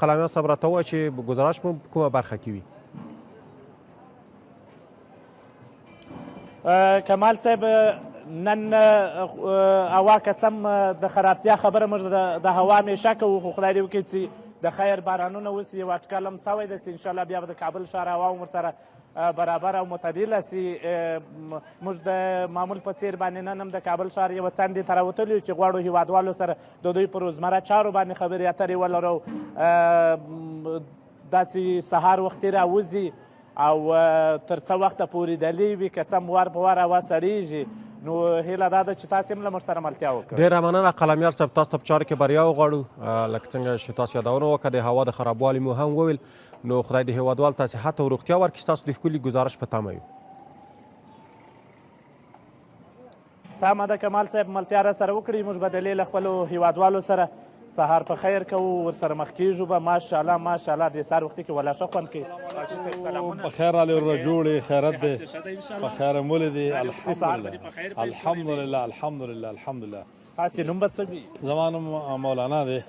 قلمیان صاحب راته ووایه چې ګزارش مو په کومه برخه کې وي؟ کمال صاحب نن هوا که څه د خرابتیا خبره موږ د هوا همیشه کوو، خو خدای دې وکړي چې د خیر بارانونه وسي، یو اټکل هم سوی ده چې انشاءالله بیا به د کابل ښار هوا هم ورسره برابر او معتدله سي. موږ د معمول په څیر باندې نن هم د کابل ښار یوه څنډې ته راوتلي یو چې غواړو هیوادوالو سره د دوی په روزمره چارو باندې خبرې اترې ولرو. داسې سهار وختي راوځي او تر څه وخته پورې دلې وي، که څه وار په وار هوا سړیږي، نو هیله دا ده چې تاسې هم له موږ سره ملتیا وکړئ. ډېره مننه قلمیار صاحب، تاسو ته په چارو کې بریا وغواړو. لکه څنګه چې تاسو یادونه وکړه د هوا د خرابوالي مو هم وویل، نو خدای د هیوادوال ته صحت او روغتیا ورکړي. ستاسو د ښکلي ګزارش په تمه یو. سمه ده کمال صاحب، ملتیا را سره وکړي، موږ به دلې له خپلو هیوادوالو سره سهار په خیر کوو، ورسره مخ کېږو به. ماشاءالله ماشاءالله د سهار وختي کې ولا ښه خوند کوي. حاجي صاحب سلامونه. په خیر رالی ورته جوړې، خیرت دی، په خیر مولې دی، الحمدلله الحمدلله الحمدلله. ستاسې نوم به څه وي؟ زما نوم مولانا دی،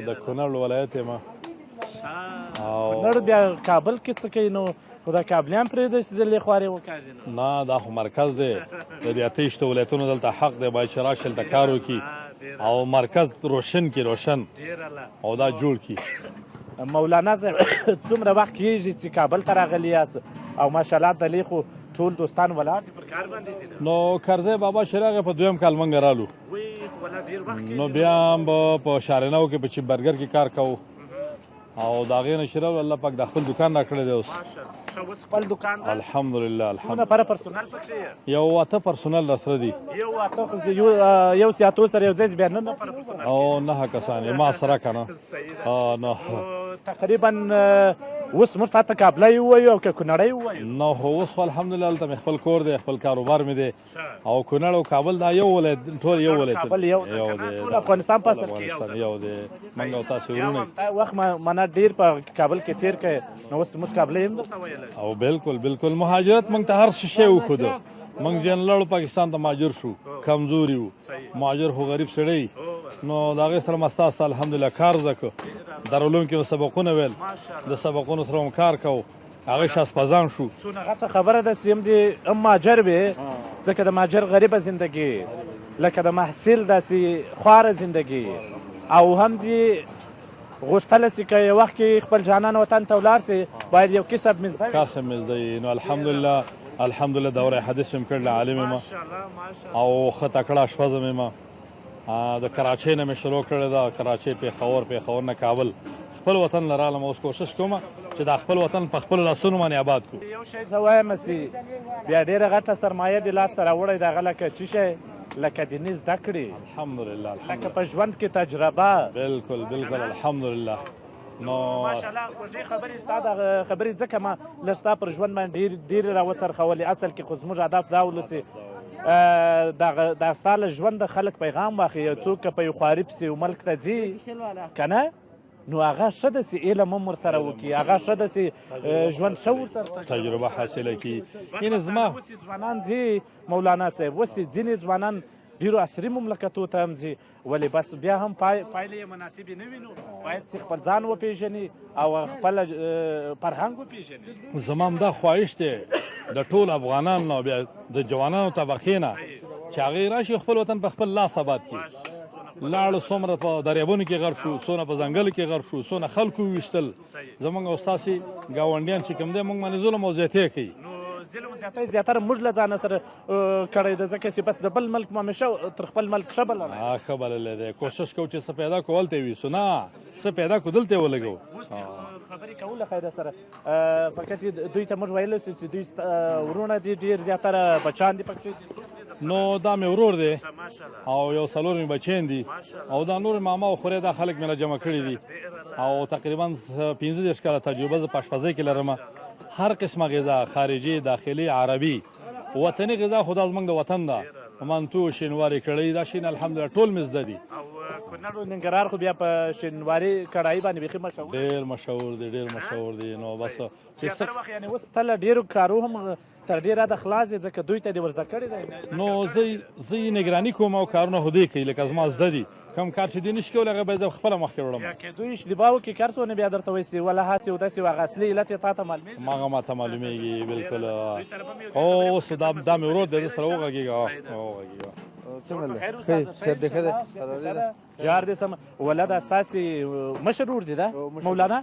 د کونړ ولایت یم. کونړ بیا کابل کې څه کوي؟ نو خو دا کابلیان پرېږدئ چې دلې خوارې وکاږي. نه دا خو مرکز دی، د دې اته ویشتو ولایتونو دلته حق دی باید چې راشي هلته کار وکړي او مرکز روشن کړي، روشن او دا جوړ کړي. مولانا صاحب څومره وخت کېږي چې کابل ته راغلي یاست؟ او ماشاءالله دلې خو ټول دوستان ولاړ دي پر کار باندې دي. نو کرزی بابا چې راغی په دویم کال موږ رالو، نو بیا هم په شارنو کې په چیمبرګر کې کار کوو او د هغې نه چې راغلو الله پاک د خپل دکان راکړی دی. اوس خپل دکان ده الحمدلله څومره پره پرسونل پکښې یو 8 پرسونل راسره دي. یو سیاتو سره یو ځای بیا نه پره پرسونل او 9 کسان ما سره که نه نو تقریبا اوس موږ ته کابلی ووایو او که کونړی ووایو؟ نو اوس خو الحمدلله هلته مې خپل کور دی، خپل کاروبار مې دی، او کونړ او کابل دا یو ولایت، ټول یو ولایت، کابل یو دی، ټول افغانستان په اصل کې یو دی. موږ او تاسې ورونه وخت منه ډېر په کابل کې تېر کړی، نو اوس موږ کابلی هم درته ویلی او بالکل بالکل مهاجرت موږ ته هر څه شی وښودو. موږ ځین لاړو پاکستان ته مهاجر شو، کمزوري وو، مهاجر خو غریب سړی، نو د هغې سره مې ستاسو الحمدلله کار زده کړو. دارالعلوم کې مې سبقونه ویل، د سبقونو سره مې کار کوو، هغې شاسپازان شو. څونه غټه خبره ده چې هم مهاجر وې، ځکه د مهاجر غریبه زندګي، لکه د محصل داسې خواره زندګي، او هم دې غوښتله چې که یو وخت کې خپل جانان وطن ته ولاړ شي باید یو کسب مې زده وي. کسب مې زده وي. نو الحمدلله الحمدلله دوره حدیث مې کړله، عالم یم او ښه تکړه اشپزه مې یم. د کراچۍ نه مې شروع کړې ده، کراچۍ، پېښور نه کابل، خپل وطن له رالم. اوس کوشش کوم چې دا خپل وطن په خپلو لاسونو باندې آباد کړو. یو شی زه وایم چې بیا ډېره غټه سرمایه دې لاسته راوړی د هغه لکه څه شی؟ لکه دیني زده کړې، الحمدلله لکه په ژوند کې تجربه. بالکل بالکل الحمدلله. نو ماشاءالله خوږې خبرې ستا د خبرې ځکه ما لږ ستا پر ژوند باندې ډېرې راوڅرخولې. اصل کې خو زموږ هدف دا ولو چې دا ستا له ژونده خلک پیغام واخلي. یو څوک که په یو خواري پسې یو ملک ته ځي که نه، نو هغه ښه ده چې علم هم ورسره وکړي، هغه ښه ده چې ژوند ښه ورسره تجربه حاصله کړي. یعنې زما اوس ځوانان ځي مولانا صاحب، اوس ځینې ځوانان ډېرو عصري مملکتو ته هم ځي، ولې بس بیا هم پایلې یې مناسبې نه وینو. باید چې خپل ځان وپېژني او خپل فرهنګ وپېژني. زما هم دا خواهش دی د ټول افغانانو نه، بیا د جوانانو طبقې نه، چې هغې راشي خپل وطن په خپل لاس آباد کړي. لاړو څومره په دریابونو کې غرق شو، څونه په ځنګلو کې غرق شو، څونه خلکو وویشتل. زموږ او ستاسې ګاونډیان چې کوم دی موږ باندې ظلم او زیاتۍ کوي. ظلم زیاتی زیاتره موږ له ځانه سره کړی ده، ځکه چې بس د بل ملک مو همیشه تر خپل ملک ښه بللی. ښه بللی دی. کوشش کوو چې څه پیدا کړو هلته یې ویسو، نه څه پیدا کړو دلته یې ولګوو. خبرې کوو له خیره سره، فقط دوی ته موږ ویلی شو چې دوی ورونه دي ډېر زیاتره بچان دي پکښې. نو دا مې ورور دی او یو څلور مې بچیان دي او دا نور ماما او خورې دا خلک مې له جمع کړي دي او تقریبا 15 کاله تجربه زه په اشپزۍ کې لرم. هر قسمه غذا، خارجي، داخلي، عربي، وطني غذا خو دا زموږ د وطن ده. منتو، شینواري، کړۍ، دا شین الحمدلله ټول مې زده دي. کونړ او ننګرهار خو بیا په شینواري کړایي باندې بیخي مشهور دی، ډېر مشهور دی، ډېر مشهور دی. نو بس زیاتره وخت یعنې اوس ته له ډېرو کارو هم تر ډېره د خلاص یې، ځکه دوی ته دې ور زده کړی دی. نو زه یې نګراني کوم او کارونه خو دې کوي، لکه زما زده دي کوم کار چې دوی نشي کولی هغه به زه خپله مخکې وړم یا کېدو اشتباه وکړي کارڅونه بیا درته وایي ولا هسې او داسې هغه اصلي علت یې تا ته معلومېږي هماغه ماته معلومېږي بالکل اوس دا مې ورور دی زه سره وغږېږه څنګه ښه صحت دی ښه دی جار دې سم ولا دا ستاسې مشر ورور دی دا مولانا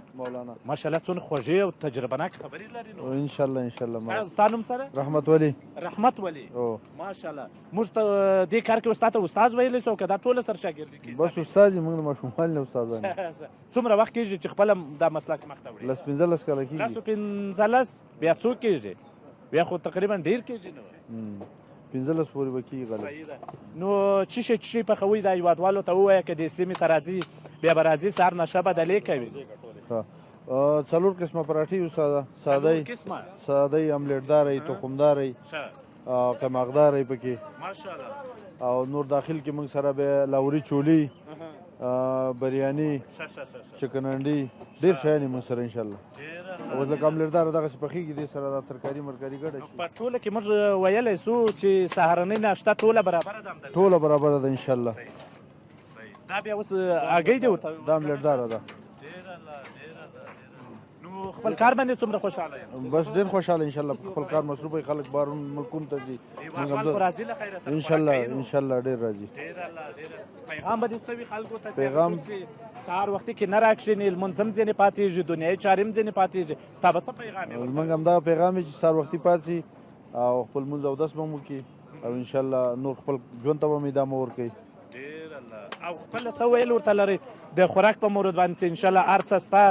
ماشاءالله څونه خوږې او تجربهناک خبرې لري نو انشاءالله انشاءالله ستا نوم څه دی رحمت ولی رحمت ولی ماشاءالله موږ ته دې کار کې ستا ته استاد ویلی سو که دا ټوله سر شاګردي کوي بس استاد یې موږ د ماشوموالي نه استادان څومره وخت کېږي چې خپله دا مسلک مخته وړي 15 کاله کېږي 15 بیا څو کېږي بیا خو تقریبا ډېر کېږي نو 15 پورې به کېږي غالب نو څه شی څه شی پخوئ دا هېوادوالو ته ووایه که دې سیمې ته راځي بیا به راځي سهار نشه بدلې کوي څلور قسمه پراټې یو ساده املیټدار یې تخمدار یې قیماقدار یې پکې او نور داخل کې موږ سره بیا لاوري چولی بریاني چکن انډي ډېر شیان یې موږ سره انشاءالله اوس لکه املیټدار دغسې پخېږي دې سره دا ترکاري مرکاري ګډه شي په ټوله کې موږ ویلی سو چې سهارنۍ ناشته ټوله برابره ده ټوله برابره ده انشاءالله دا بیا اوس هګۍ دی ورته دا املیټداره ده نو خپل کار باندې څومره خوشحاله یم بس ډېر خوشحاله انشاءالله په خپل کار مصروف وي خلک بهرون ملکونو ته ځي انشاءالله ډېر راځي پیغام به دې څه وي خلکو ته پیغام سهار وختي کې نه راکښېني لمونځ هم ځینې پاتېږي دنیایي چارې هم ځینې پاتېږي ستا به څه پیغام یې زموږ همدغه پیغام یې چې سهار وختي پاڅي او خپل لمونځ اودس به هم وکړي او انشاءالله نور خپل ژوند ته به هم ادامه ورکوي او خپله څه ویل ورته لرئ د خوراک په مورد باندې چې انشاءالله هر څه ستا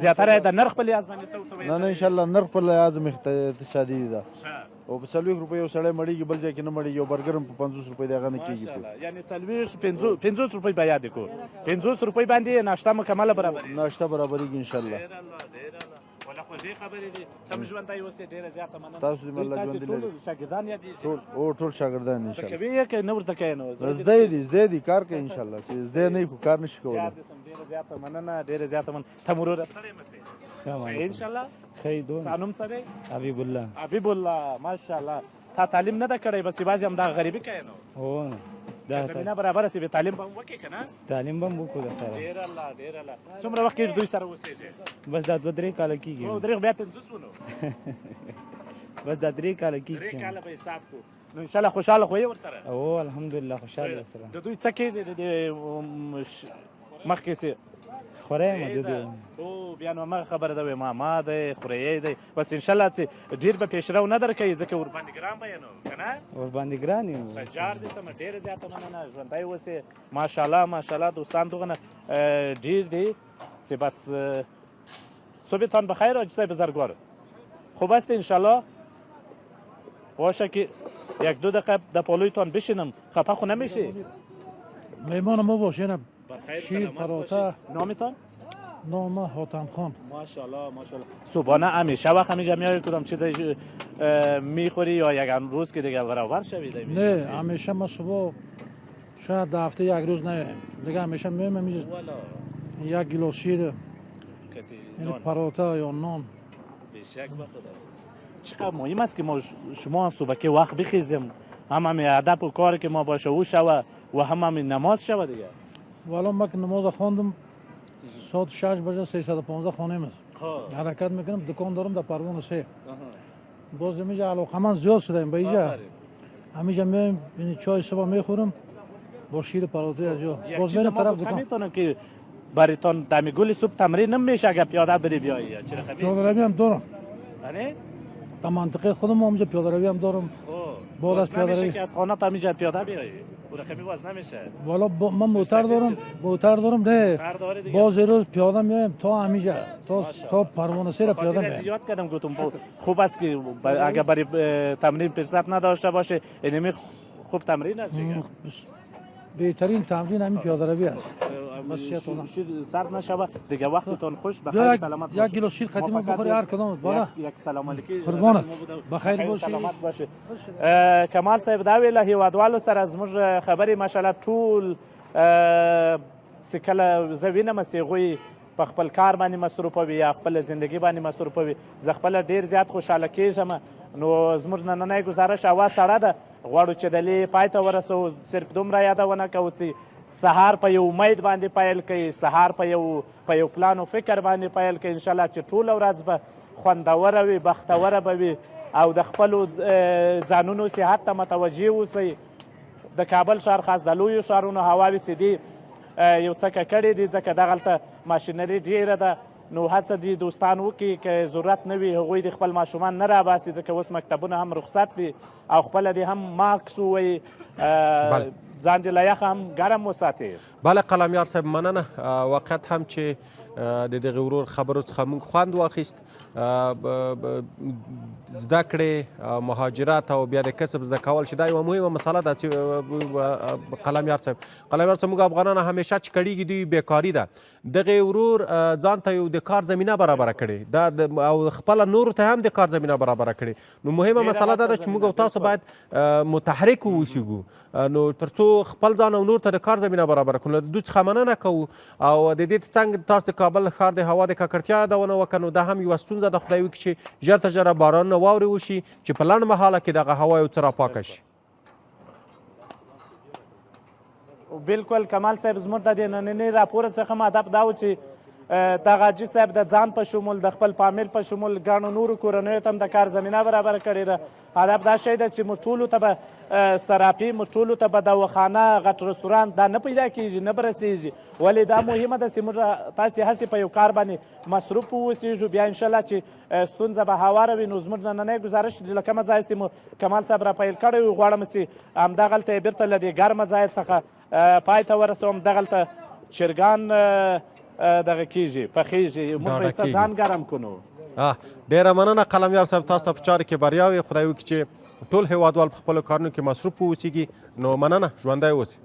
زیاتره د نرخ په لحاظ باندې څه ورته ویل نه انشاءالله نرخ په لحاظ هم اقتصادي ده او په 40 روپۍ یو سړی مړېږي بل ځای کې نه مړېږي یو برګر هم په 50 روپۍ د هغه نه کېږي یعنې 50 روپۍ به یادې کړو 50 روپۍ باندې ناشته مکمله برابرېږي ناشته برابرېږي انشاءالله خوږې خبرې دي ته مې ژوندی اوسې ډېره زیاته مننه تاسو دې الله ژوندي لري ټول شاګردان یادېږي ټول شاګردان انشاءالله کوي یې که نه ورته کوي نو زده دي کار کوي انشاءالله چې زده نه وي خو کار نشي کولی ډېره زیاته مننه ډېره زیاته مننه ته مو وروره ستړی مه سې انشاءالله ستا نوم څه دی حبیب الله ماشاءالله تا تعلیم نه ده کړی بس یوازې همدغه غریبي کوي نو زمینه برابره سي به تعلیم به هم وکړي که نه تعلیم به هم وکړو د خیره ډېر الله ډېر الله څومره وخت کېږي دوی سره اوسېږي بس دا 2-3 کاله کېږي درېغ بیا 50 ونو بس دا 3 کاله کېږي 3 کاله به حساب کړو نو انشاءالله خوشحاله خو یې ورسره او الحمدلله خوشحاله ورسره د دوی څه کېږي د مخکې سي خورۍ م د دوی او بیا نو همغه خبره ده وایي ماما دی خورۍ دی بس انشاءالله چې ډېر به پیشرو نه درکوي ځکه ورباندې ګران به یې نو که نه ورباندې ګران یم سجار دې سمه ډېره زیاته مننه ژوندی اوسې ماشاءالله ماشاءالله دوستان دغه ډېر دی چې بس صبحتان بخیر آج بزرگوار خوب است انشالله باشه که 1-2 دقیقه در پالویتان بشینم خفه خو نمیشی مهمان ما باشین بخیر شیر پراتا نامتان نام حاتم خان ماشاءالله ماشاءالله صبحانه همیشه وقت همیشه میای کدام چیزی میخوری یا یک روز که دیگه برابر شوید نه همیشه ما صبح شاید در هفته یک روز نه دیگه همیشه میمیم 1 گیلاس شیر یعنی پراتا یا نان بیشک بخدا چقدر مهم است که ما شما صبح که وقت بخیزیم هم ادب و کاری که ما باشه او شوه و هم نماز شوه دیگه والا ما که نماز خواندم ساعت 6 بجه 315 خانه است حرکت میکنم دکان دارم در پروانه 3 باز اینجا علاقه من زیاد شدم به اینجا همینجا میایم چای صبح میخورم با شیر پراتا از جا باز میرم طرف دکان میتونم که برایتان دمی گل صبح تمرین نمیشه اگه پیاده بری بیایی چرا خبیث پیاده روی هم دارم یعنی تا منطقه خودم همونجا پیاده روی هم دارم بعد از پیاده روی که از خانه تا همینجا پیاده بیایی او رقمی باز نمیشه والا من موتر دارم نه باز روز پیاده میایم تا همینجا تا پروانه 3 پیاده میایم زیاد کردم گفتم خوب است که اگه برای تمرین فرصت نداشته باشه اینمی خوب تمرین است دیگه بهترین تمرین همین پیاده روی است شیر سرد نشوه دیگه وقتتون خوش بخیر سلامت باشید 1 گیلاس شیر قدیما بخوری هر کدام بالا یک سلام علیکی قربانت بخیر باشی سلامت باشه کمال صاحب دا ویله هیوادوالو سره زموږ خبرې ماشاءالله ټول سکله زه وینم چې هغوی په خپل کار باندې مصروفه وي یا خپل زندگی باندې مصروفه وي زه خپله ډېر زیات خوشحاله کېږم نو زموږ نننی ګزارش اوا سړه ده غواړو چې دلې پای ته ورسوو صرف دومره یادونه کوو چې سهار په یو امید باندې پیل کوي، سهار په یو پلان و فکر باندې پیل کوي، انشاءالله چې ټوله ورځ به خوندوره وي، بختوره به وي او د خپلو ځانونو صحت ته متوجه اوسئ. د کابل ښار خاص د لویو ښارونو هواوې سیدې یو څه ککړې دي ځکه دغلته ماشینري ډېره ده، نو هڅه دي دوستان وکړي که ضرورت نه وي هغوی د خپل ماشومان نه راباسي ځکه اوس مکتبونه هم رخصت دي او خپله دې هم ماکس ووایي، ځان دې له یخه هم ګرم وساتي. بله قلمیار صاحب مننه. واقعیت هم چې د دغه ورور خبرو څخه موږ خوند واخیست. زده کړې، مهاجرت او بیا د کسب زده کول چې دا یوه مهمه مسله ده چې قلمیار صاحب موږ افغانان همیشه چې کړیږي دوی بیکاري ده. دغه ورور ځان ته یو د کار زمینه برابره کړې او خپله نورو ته هم د کار زمینه برابره کړې. نو مهمه مسله دا ده چې موږ او تاسو باید متحرک واوسیږو نو تر څو خپل ځان او نور ته د کار زمینه برابره کړو. د دوی څخه مننه کوو او د دې څنګه تاسو د کابل ښار د هوا د ککړتیا یادونه وکړه، نو دا هم یوه ستونزه ده. خدای وکړي چې ژر تر ژره بارانونه واورې وشي چې په لنډ مهاله کې دغه هوا یو څه راپاکه شي. بلکل کمال صاحب، زموږ د دې ننني راپور څخه هدف دا و چې دغه حاجي صاحب د ځان په شمول د خپل فامیل په شمول ګڼو نورو کورنیو ته هم د کار زمینه برابره کړې ده. هدف دا شی ده چې موږ ټولو ته به صرافي، موږ ټولو ته به دواخانه، غټ رستورانت دا نه پیدا کېږي، نه به رسېږي. ولې دا مهمه ده چې موږ تاسې هسې په یو کار باندې مصروف واوسېږو، بیا انشاءالله چې ستونزه به هواره وي. نو زموږ نننی ګزارش له کومه ځای چې مو کمال صاحب را پیل کړی و، غواړم چې همدغلته یې بېرته له دې ګرمه ځای څخه پای ته ورسوم. دغلته چرګان دغه کېږي، پخېږي، موږ به څه ځان ګرم کړو. ډېره مننه قلمیار صاحب، تاسو ته په چارو کې بریا وي. خدای وکړي چې ټول هیوادوال په خپلو کارونو کې مصروف واوسیږي. نو مننه، ژوندی اوسئ.